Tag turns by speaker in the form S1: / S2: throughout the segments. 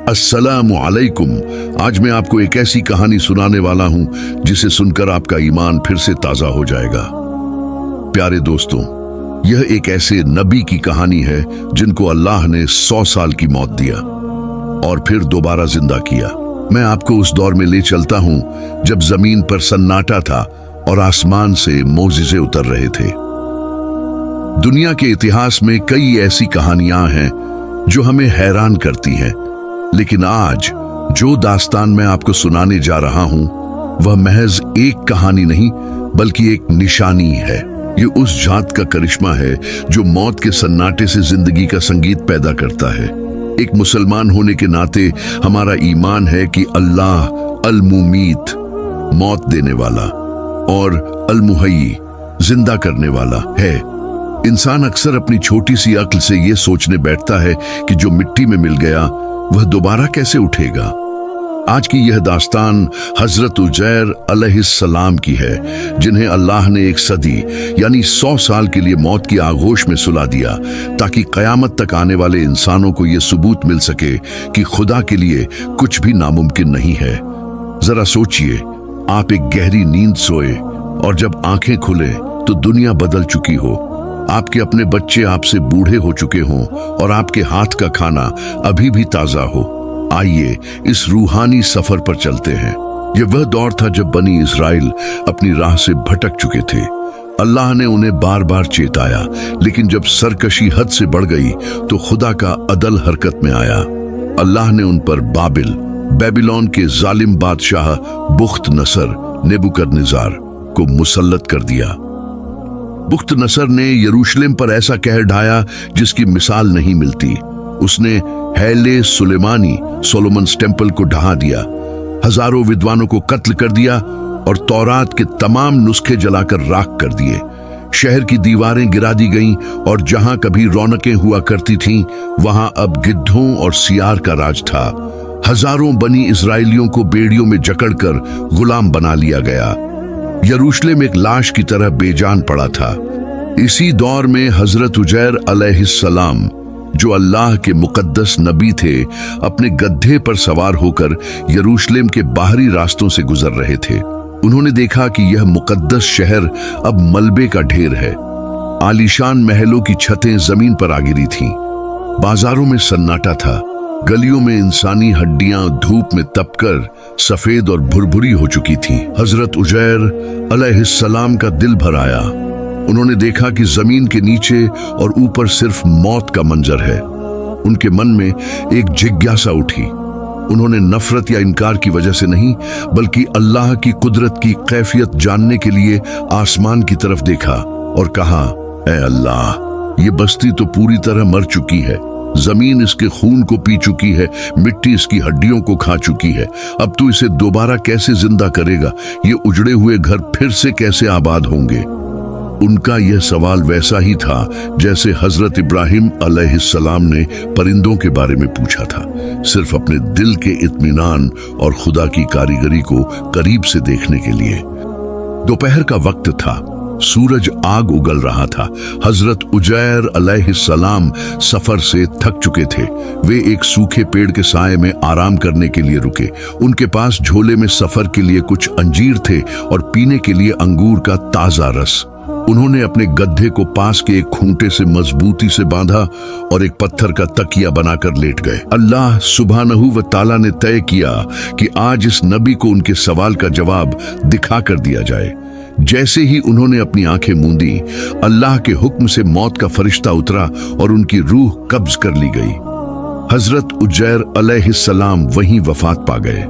S1: अस्सलामु अलैकुम। आज मैं आपको एक ऐसी कहानी सुनाने वाला हूं जिसे सुनकर आपका ईमान फिर से ताजा हो जाएगा। प्यारे दोस्तों, यह एक ऐसे नबी की कहानी है जिनको अल्लाह ने 100 साल की मौत दिया और फिर दोबारा जिंदा किया। मैं आपको उस दौर में ले चलता हूं जब जमीन पर सन्नाटा था और आसमान से मोजिज़े उतर रहे थे। दुनिया के इतिहास में कई ऐसी कहानियां हैं जो हमें हैरान करती हैं, लेकिन आज जो दास्तान मैं आपको सुनाने जा रहा हूं वह महज एक कहानी नहीं बल्कि एक निशानी है। ये उस जात का करिश्मा है जो मौत के सन्नाटे से जिंदगी का संगीत पैदा करता है। एक मुसलमान होने के नाते हमारा ईमान है कि अल्लाह अल-मुमीत, मौत देने वाला, और अल-मुहय्यी, जिंदा करने वाला है। इंसान अक्सर अपनी छोटी सी अक्ल से ये सोचने बैठता है कि जो मिट्टी में मिल गया वह दोबारा कैसे उठेगा। आज की यह दास्तान हजरत उजैर अलैहिस्सलाम की है, जिन्हें अल्लाह ने एक सदी यानी 100 साल के लिए मौत की आगोश में सुला दिया ताकि कयामत तक आने वाले इंसानों को यह सबूत मिल सके कि खुदा के लिए कुछ भी नामुमकिन नहीं है। जरा सोचिए, आप एक गहरी नींद सोए और जब आंखें खुले तो दुनिया बदल चुकी हो। आपके अपने बच्चे आपसे बूढ़े हो चुके हों और आपके हाथ का खाना अभी भी ताजा हो। आइए इस रूहानी सफर पर चलते हैं। यह वह दौर था जब बनी इस्राइल अपनी राह से भटक चुके थे। अल्लाह ने उन्हें बार बार चेताया, लेकिन जब सरकशी हद से बढ़ गई तो खुदा का अदल हरकत में आया। अल्लाह ने उन पर बेबीलोन के जालिम बादशाह बुख्त नसर नेबुकदनेज़ार को मुसल्लत कर दिया। बुख्त नसर ने यरूशलेम पर ऐसा कहर ढाया जिसकी मिसाल नहीं मिलती। उसने हैले सुलेमानी सोलोमन्स टेम्पल को ढहा दिया, हजारों विद्वानों को कत्ल कर दिया और तौरात के तमाम नुस्खे जलाकर राख कर दिए। शहर की दीवारें गिरा दी गईं और जहां कभी रौनकें हुआ करती थीं वहां अब गिद्धों और सियार का राज था। हजारों बनी इस्राएलियों को बेड़ियों में जकड़कर गुलाम बना लिया गया। यरूशलेम एक लाश की तरह बेजान पड़ा था। इसी दौर में हजरत उजैर अलैहिस्सलाम, जो अल्लाह के मुकद्दस नबी थे, अपने गड्ढे पर सवार होकर यरूशलेम के बाहरी रास्तों से गुजर रहे थे। उन्होंने देखा कि यह मुकद्दस शहर अब मलबे का ढेर है। आलीशान महलों की छतें जमीन पर आ गिरी थीं। बाजारों में सन्नाटा था। गलियों में इंसानी हड्डियां धूप में तपकर सफेद और भुरभुरी हो चुकी थीं। हजरत उजैर अलैहिस्सलाम का दिल भर आया। उन्होंने देखा कि जमीन के नीचे और ऊपर सिर्फ मौत का मंजर है। उनके मन में एक जिज्ञासा उठी। उन्होंने नफरत या इनकार की वजह से नहीं बल्कि अल्लाह की कुदरत की कैफियत जानने के लिए आसमान की तरफ देखा और कहा, ऐ अल्लाह, ये बस्ती तो पूरी तरह मर चुकी है। जमीन इसके खून को पी चुकी है, मिट्टी इसकी हड्डियों को खा चुकी है। अब तू इसे दोबारा कैसे जिंदा करेगा? ये उजड़े हुए घर फिर से कैसे आबाद होंगे? उनका यह सवाल वैसा ही था जैसे हजरत इब्राहिम अलैहिस्सलाम ने परिंदों के बारे में पूछा था, सिर्फ अपने दिल के इत्मीनान और खुदा की कारीगरी को करीब से देखने के लिए। दोपहर का वक्त था, सूरज आग उगल रहा था। हजरत उजैर अलैहिस्सलाम सफर से थक चुके थे। वे एक सूखे पेड़ के साए में आराम करने के लिए रुके। उनके पास झोले में सफर के लिए कुछ अंजीर थे और पीने के लिए अंगूर का ताजा रस। उन्होंने अपने गड्ढे को पास के एक खूंटे से मजबूती से बांधा और एक पत्थर का तकिया बनाकर लेट गए। अल्लाह सुब्हानहू व तआला ने तय किया कि आज इस नबी को उनके सवाल का जवाब दिखा कर दिया जाए। जैसे ही उन्होंने अपनी आंखें मूंदी, अल्लाह के हुक्म से मौत का फरिश्ता उतरा और उनकी रूह कब्ज कर ली गई। हजरत उजैर अलैहिस्सलाम वहीं वफात पा गए।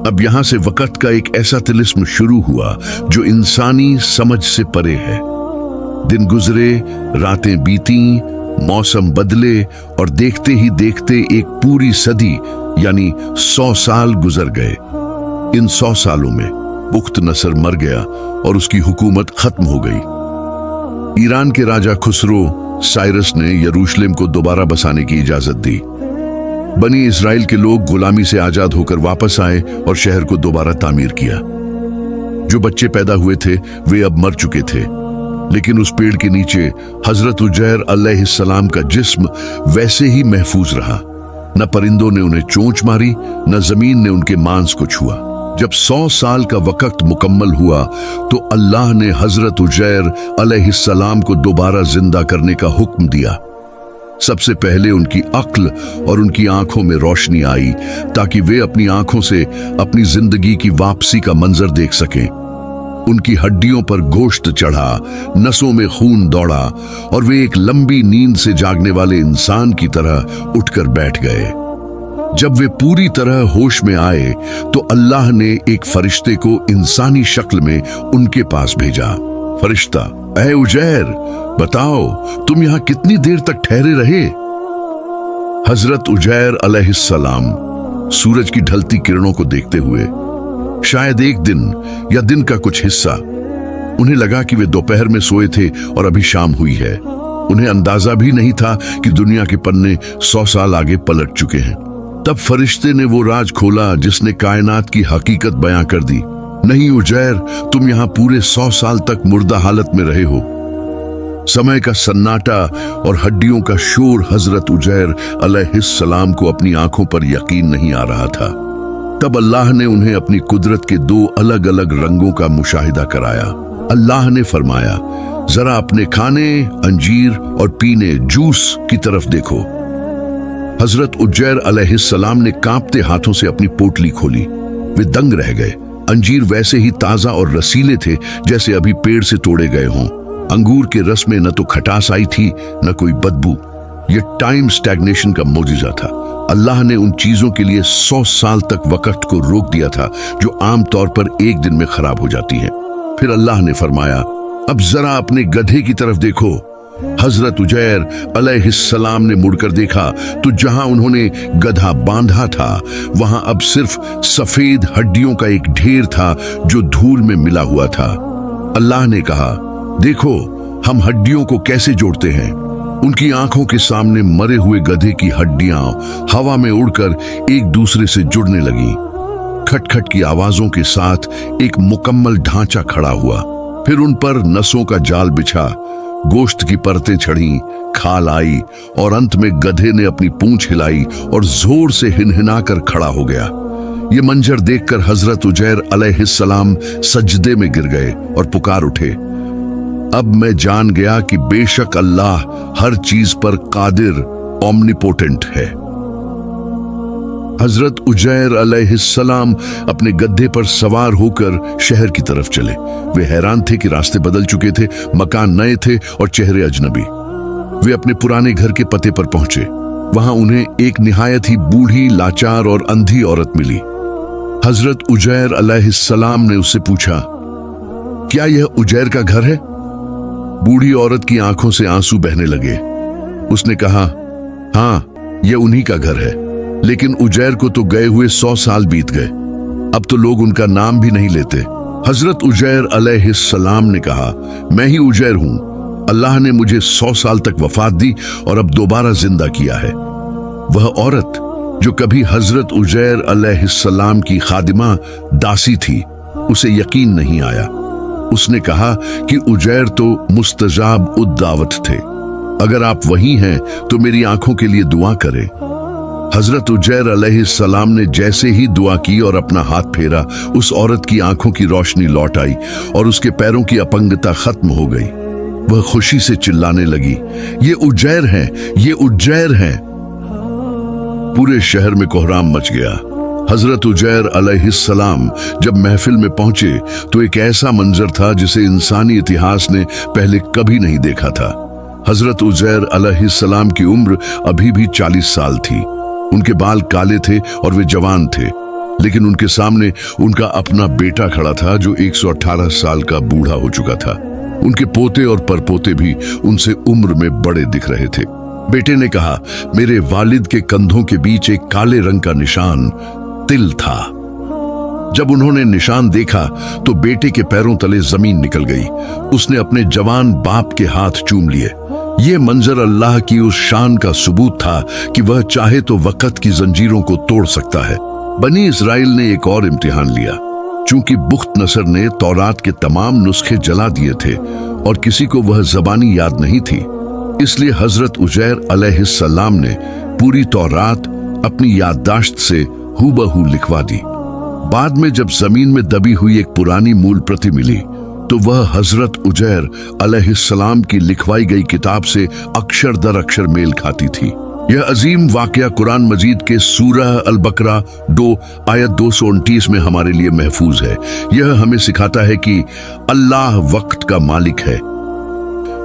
S1: अब यहां से वक़्त का एक ऐसा तिलिस्म शुरू हुआ जो इंसानी समझ से परे है। दिन गुजरे, रातें बीती, मौसम बदले और देखते ही देखते एक पूरी सदी यानी 100 साल गुजर गए। इन 100 सालों में बुख्त नसर मर गया और उसकी हुकूमत खत्म हो गई। ईरान के राजा खुसरो साइरस ने यरूशलेम को दोबारा बसाने की इजाजत दी। बनी इस्राइल के लोग गुलामी से आजाद होकर वापस आए और शहर को दोबारा तामीर किया। जो बच्चे पैदा हुए थे वे अब मर चुके थे, लेकिन उस पेड़ के नीचे हजरत उजैर अलैहिस्सलाम का जिस्म वैसे ही महफूज रहा। न परिंदों ने उन्हें चोंच मारी, न जमीन ने उनके मांस को छुआ। जब 100 साल का वक्त मुकम्मल हुआ तो अल्लाह ने हजरत उजैर अलैहिस्सलाम को दोबारा जिंदा करने का हुक्म दिया। सबसे पहले उनकी अक्ल और उनकी आंखों में रोशनी आई ताकि वे अपनी आंखों से अपनी जिंदगी की वापसी का मंजर देख सकें। उनकी हड्डियों पर गोश्त चढ़ा, नसों में खून दौड़ा और वे एक लंबी नींद से जागने वाले इंसान की तरह उठकर बैठ गए। जब वे पूरी तरह होश में आए तो अल्लाह ने एक फरिश्ते को इंसानी शक्ल में उनके पास भेजा। फरिश्ता, ऐ उजैर, बताओ तुम यहां कितनी देर तक ठहरे रहे? हजरत उजैर अलैहिस्सलाम सूरज की ढलती किरणों को देखते हुए, शायद एक दिन या दिन का कुछ हिस्सा, उन्हें लगा कि वे दोपहर में सोए थे और अभी शाम हुई है। उन्हें अंदाजा भी नहीं था कि दुनिया के पन्ने 100 साल आगे पलट चुके हैं। तब फरिश्ते ने वो राज खोला जिसने कायनात की हकीकत बयां कर दी। नहीं उजैर, तुम यहां पूरे 100 साल तक मुर्दा हालत में रहे हो। समय का सन्नाटा और हड्डियों का शोर हजरत उजैर अलैहिस्सलाम को अपनी आंखों पर यकीन नहीं आ रहा था। तब अल्लाह ने उन्हें अपनी कुदरत के 2 अलग अलग रंगों का मुशाहिदा कराया। अल्लाह ने फरमाया, जरा अपने खाने अंजीर और पीने जूस की तरफ देखो। हजरत उजैर अलैहिस्सलाम ने कांपते हाथों से अपनी पोटली खोली। वे दंग रह गए। अंजीर वैसे ही ताजा और रसीले थे जैसे अभी पेड़ से तोड़े गए हों। अंगूर के रस में न तो खटास आई थी न कोई बदबू। यह टाइम स्टैग्नेशन का मौजूजा था। अल्लाह ने उन चीजों के लिए 100 साल तक वक्त को रोक दिया था जो आमतौर पर एक दिन में खराब हो जाती हैं। फिर अल्लाह ने फरमाया, अब जरा अपने गधे की तरफ देखो। हजरत उजैर अलैहिस्सलाम ने मुड़कर देखा तो जहां उन्होंने गधा बांधा था वहां अब सिर्फ सफेद हड्डियों का एक ढेर था जो धूल में मिला हुआ था। अल्लाह ने कहा, देखो हम हड्डियों को कैसे जोड़ते हैं। उनकी आंखों के सामने मरे हुए गधे की हड्डियां हवा में उड़कर एक दूसरे से जुड़ने लगी। खटखट की आवाजों के साथ एक मुकम्मल ढांचा खड़ा हुआ। फिर उन पर नसों का जाल बिछा, गोश्त की परतें चढ़ी, खाल आई और अंत में गधे ने अपनी पूंछ हिलाई और जोर से हिनहिना कर खड़ा हो गया। ये मंजर देखकर हजरत उजैर अलैहिस्सलाम सजदे में गिर गए और पुकार उठे, अब मैं जान गया कि बेशक अल्लाह हर चीज पर कादिर ओमनीपोटेंट है। हजरत उजैर अलैहिस्सलाम अपने गद्दे पर सवार होकर शहर की तरफ चले। वे हैरान थे कि रास्ते बदल चुके थे, मकान नए थे और चेहरे अजनबी। वे अपने पुराने घर के पते पर पहुंचे। वहां उन्हें एक निहायत ही बूढ़ी, लाचार और अंधी औरत मिली। हजरत उजैर अलैहिस्सलाम ने उससे पूछा, क्या यह उजैर का घर है? बूढ़ी औरत की आंखों से आंसू बहने लगे। उसने कहा, हाँ, यह उन्हीं का घर है, लेकिन उजैर को तो गए हुए 100 साल बीत गए। अब तो लोग उनका नाम भी नहीं लेते। हजरत उजैर अलैहिस्सलाम ने कहा, मैं ही उजैर हूं। अल्लाह ने मुझे 100 साल तक वफात दी और अब दोबारा जिंदा किया है। वह औरत जो कभी हजरत उजैर अलैहिस्सलाम की खादिमा दासी थी, उसे यकीन नहीं आया। उसने कहा कि उजैर तो मुस्तजाब उद्दावत थे। अगर आप वही हैं तो मेरी आंखों के लिए दुआ करें। हजरत उजैर अलैहिस्सलाम ने जैसे ही दुआ की और अपना हाथ फेरा, उस औरत की आंखों की रोशनी लौट आई और उसके पैरों की अपंगता खत्म हो गई। वह खुशी से चिल्लाने लगी, ये उजैर हैं, ये उजैर हैं। पूरे शहर में कोहराम मच गया। हजरत उजैर अलैहिस्सलाम जब महफिल में पहुंचे तो एक ऐसा मंजर था जिसे इंसानी इतिहास ने पहले कभी नहीं देखा था। हजरत उजैर अलैहिस्सलाम की उम्र अभी भी 40 साल थी। उनके बाल काले थे और वे जवान थे, लेकिन उनके सामने उनका अपना बेटा खड़ा था जो 118 साल का बूढ़ा हो चुका था। उनके पोते और परपोते भी उनसे उम्र में बड़े दिख रहे थे। बेटे ने कहा, मेरे वालिद के कंधों के बीच एक काले रंग का निशान तिल था। जब उन्होंने निशान देखा तो बेटे के पैरों तले जमीन निकल गई। उसने अपने जवान बाप के हाथ चूम लिए। ये मंजर अल्लाह की उस शान का सबूत था कि वह चाहे तो वक्त की जंजीरों को तोड़ सकता है। बनी इस्राइल ने एक और इम्तिहान लिया। चूंकि बुख्त नसर ने तौरात के तमाम नुस्खे जला दिए थे और किसी को वह जबानी याद नहीं थी, इसलिए हजरत उजैर अलैहिस्सलाम ने पूरी तौरात अपनी याददाश्त से हूबहू लिखवा दी। बाद में जब जमीन में दबी हुई एक पुरानी मूल प्रति मिली तो वह हजरत उजैर अलैहिस्सलाम की लिखवाई गई किताब से अक्षर दर अक्षर मेल खाती थी। यह अजीम वाकया कुरान मजीद के सूरह अल बकरा 2 आयत 229 में हमारे लिए महफूज है। यह हमें सिखाता है कि अल्लाह वक्त का मालिक है।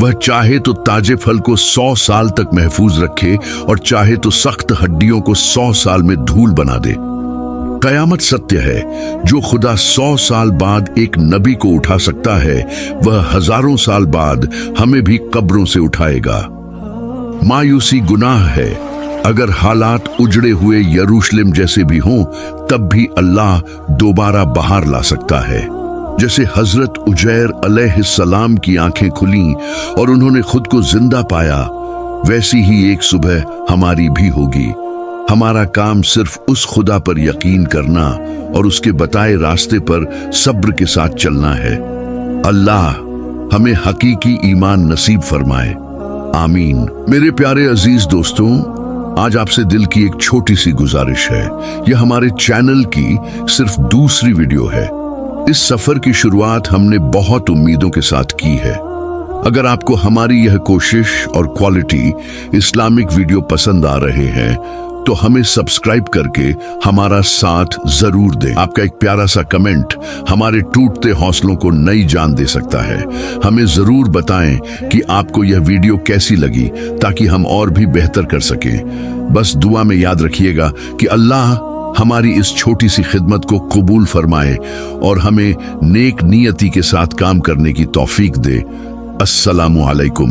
S1: वह चाहे तो ताजे फल को 100 साल तक महफूज रखे और चाहे तो सख्त हड्डियों को 100 साल में धूल बना दे। कयामत सत्य है। जो खुदा 100 साल बाद एक नबी को उठा सकता है वह हजारों साल बाद हमें भी कब्रों से उठाएगा। मायूसी गुनाह है। अगर हालात उजड़े हुए यरूशलेम जैसे भी हों तब भी अल्लाह दोबारा बाहर ला सकता है। जैसे हजरत उजैर अलैहिस्सलाम की आंखें खुली और उन्होंने खुद को जिंदा पाया, वैसी ही एक सुबह हमारी भी होगी। हमारा काम सिर्फ उस खुदा पर यकीन करना और उसके बताए रास्ते पर सब्र के साथ चलना है। अल्लाह हमें हकीकी ईमान नसीब फरमाए, आमीन। मेरे प्यारे अजीज दोस्तों, आज आपसे दिल की एक छोटी सी गुजारिश है। यह हमारे चैनल की सिर्फ दूसरी वीडियो है। इस सफर की शुरुआत हमने बहुत उम्मीदों के साथ की है। अगर आपको हमारी यह कोशिश और क्वालिटी इस्लामिक वीडियो पसंद आ रहे हैं तो हमें सब्सक्राइब करके हमारा साथ जरूर दें। आपका एक प्यारा सा कमेंट हमारे टूटते हौसलों को नई जान दे सकता है। हमें जरूर बताएं कि आपको यह वीडियो कैसी लगी ताकि हम और भी बेहतर कर सकें। बस दुआ में याद रखिएगा कि अल्लाह हमारी इस छोटी सी खिदमत को कबूल फरमाए और हमें नेक नियति के साथ काम करने की तौफीक दे। अस्सलामु अलैकुम।